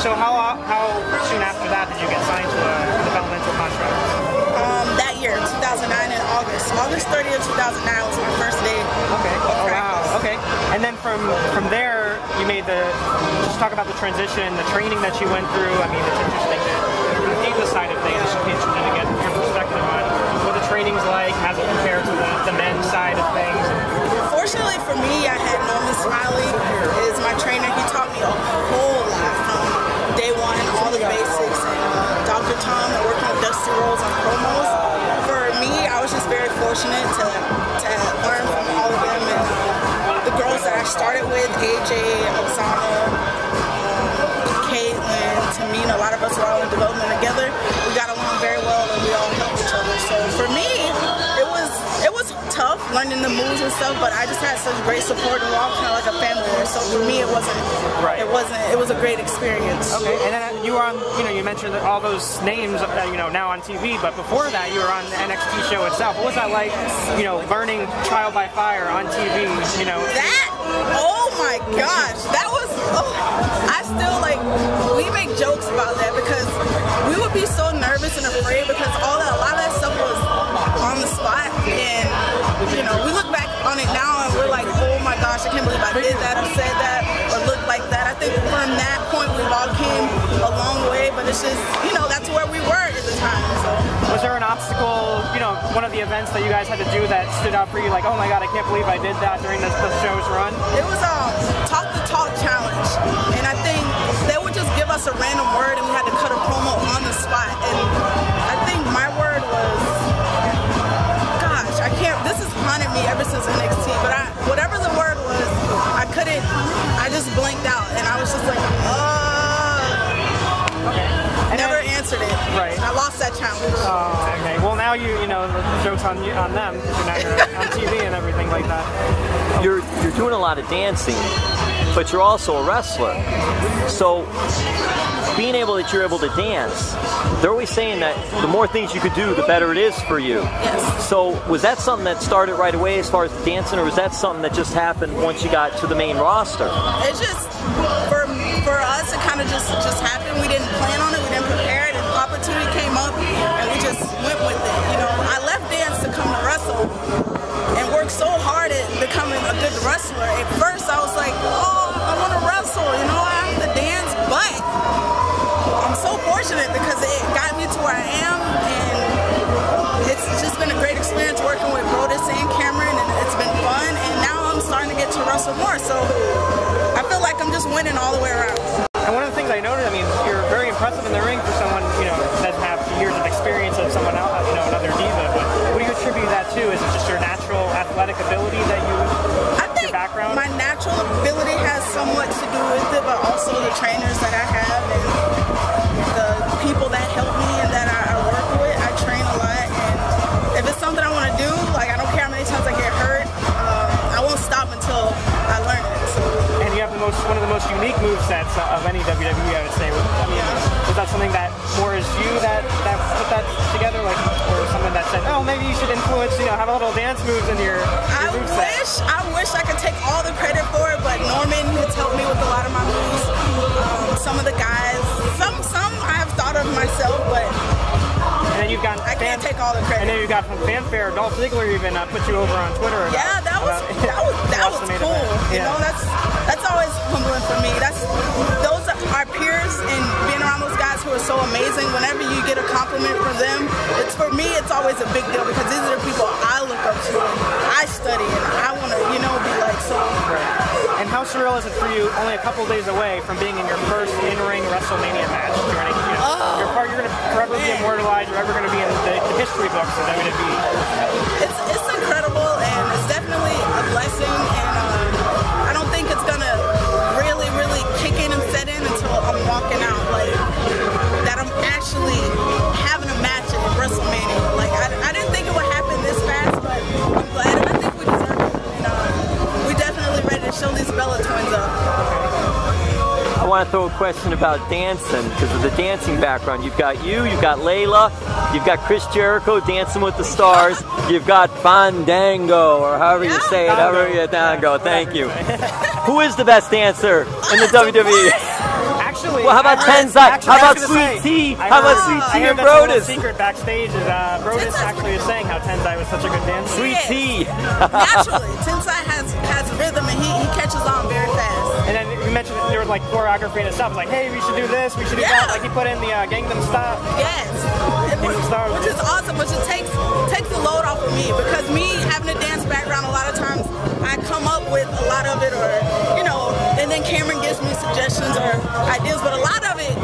So how soon after that did you get signed to a developmental contract? That year, 2009 in August. August 30th, 2009 was my first day. Okay. Oh wow. Okay. And then from there, you made just talk about the transition, the training that you went through. I mean, it's interesting that the diva side of things, it's interesting to get your perspective on what the training's like, how it compared to the men's side of things. Fortunately for me, I had Norman Smiley is my trainer. He taught me a whole lot from day one, all the basics, and Dr. Tom working with Dusty Rhodes on promos. For me, I was just very fortunate to learn from all of them, and the girls that I started with, AJ, Oksana, Caitlin, Tamina, a lot of us were all in development together. We got along very well and we all helped each other. So for me, it was tough learning the moves and stuff, but I just had such great support and we're all kind of like a family there. So for me, it was a great experience. Okay, and then you were on, you mentioned all those names, now on TV, but before that you were on the NXT show itself. What was that like, learning Trial by Fire on TV, That, oh my gosh, that was, I still we make jokes about that because we would be so nervous and afraid because a lot of that stuff was on the spot, and we look back on it now and we're like, oh my gosh, I can't believe I did that or said that or looked like that. I think from that point we've all came a long way, but it's just, that's where we were at the time. So. Was there an obstacle, one of the events that you guys had to do that stood out for you, like, oh my god, I can't believe I did that during the show's run? It was Talk the Talk challenge, and I think they would just give us a random word and we had to cut a promo on the spot, and I think my word was, gosh, I can't, this has haunted me ever since NXT, but whatever the word was, I just blanked out, and I was just like, okay. Never answered it. Right. I lost that challenge. Oh, okay. Well, now the joke's on them because now you're on TV and everything like that. You're doing a lot of dancing, but you're also a wrestler. So being able that you're able to dance, they're always saying that the more things you could do, the better it is for you. Yes. So was that something that started right away as far as dancing, or was that something that just happened once you got to the main roster? It just, for us, it kind of just happened. We didn't plan on it, we didn't prepare it, and the opportunity came up, and we just went with it. I left dance to come to wrestle, and worked so hard at becoming a good wrestler. At first, I was like, oh, I want to wrestle, I have to dance, but I'm so fortunate because it got me to where I am, and it's just been a great experience working with Brodus and Cameron, and it's been fun, and now I'm starting to get to wrestle more, so I feel like I'm just winning all the way around. And one of the things I noticed, you're very impressive in the ring for someone, that doesn't have years of experience of someone else, another diva, but what do you attribute that to? Is it just your natural athletic ability that your background? My natural ability has somewhat to do with it, but also the trainers that I have and the people that help me and that I work with. I train a lot, and if it's something I want to do, I don't care how many times I get hurt, I won't stop until I learn it. So. And you have one of the most unique movesets of any WWE, I would say. Was that something that more is you that put that together, or something that said, oh, maybe you should influence, have a little dance moves in your moveset? I wish I could take all the credit for it, but Norman has helped me with a lot of my moves. Some of the guys, some I've thought of myself, but and then you've got I can't take all the credit. And then you got from Fanfare, Dolph Ziggler even put you over on Twitter. Yeah, that was cool. That's always humbling for me. Those are our peers, and being around those guys who are so amazing. Whenever you get a compliment from them, for me it's always a big deal because these are the people I look up to and I study and I want to be like so. Right. And how surreal is it for you, only a couple days away from being in your first in-ring WrestleMania match? You're going to forever be immortalized. You're ever going to be in the history books of WWE. It's incredible, and it's definitely a blessing, and I don't think it's going to really kick in and set in until I'm walking out, that I'm actually having a match at WrestleMania. I didn't think it would happen this fast, but I'm glad, and I think we deserve it, and we're definitely ready to show these Bella twins up. I want to throw a question about dancing because of the dancing background. You've got you've got Layla, you've got Chris Jericho, Dancing with the Stars, you've got Fandango, or however you say it, Fandango, thank you. Who is the best dancer in the WWE? Actually, Well, how about Tenzai? How about Sweet Tea? How about Sweet Tea and Brodus? The secret backstage is Brodus actually is saying how Tenzai was such a good dancer. Sweet Tea. Naturally, Tensai has rhythm and he catches on very fast. And then you mentioned that there was like choreography and stuff. Like, hey, we should do this, we should do that. Like he put in the Gangnam Style. Yes, which is awesome. Which it takes the load off of me, because me having a dance background, a lot of times I come up with a lot of it, or and then Cameron gives me suggestions or ideas, but a lot of it